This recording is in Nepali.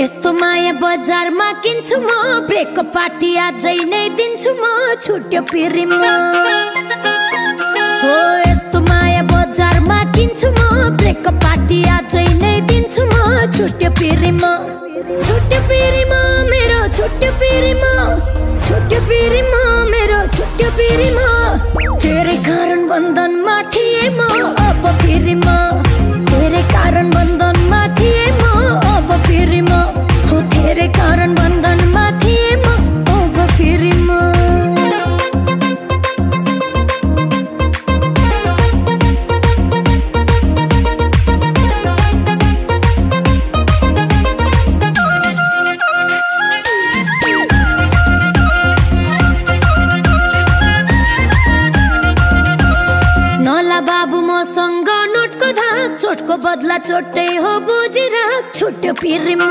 यस्तो माया बजारमा किन्छु म ब्रेकको पार्टी आजै नै दिन्छु म छुट्यो पिरीमा हो यस्तो माया बजारमा किन्छु म ब्रेकको पार्टी आजै नै दिन्छु म छुट्यो पिरीमा मेरो छुट्यो पिरीमा मेरो छुट्यो पिरीमा तेरै कारण बन्धनमा थिए म अब पिरीमा तेरै कारण बन्धनमा थिए म अब पिरीमा हो तेरै कारण बन्धनमा थिए म अब पिरीमा बाबु मसँग नोटको धाक चोटको बदला चोटै हो बुझिराख छुट्यो पिरीमा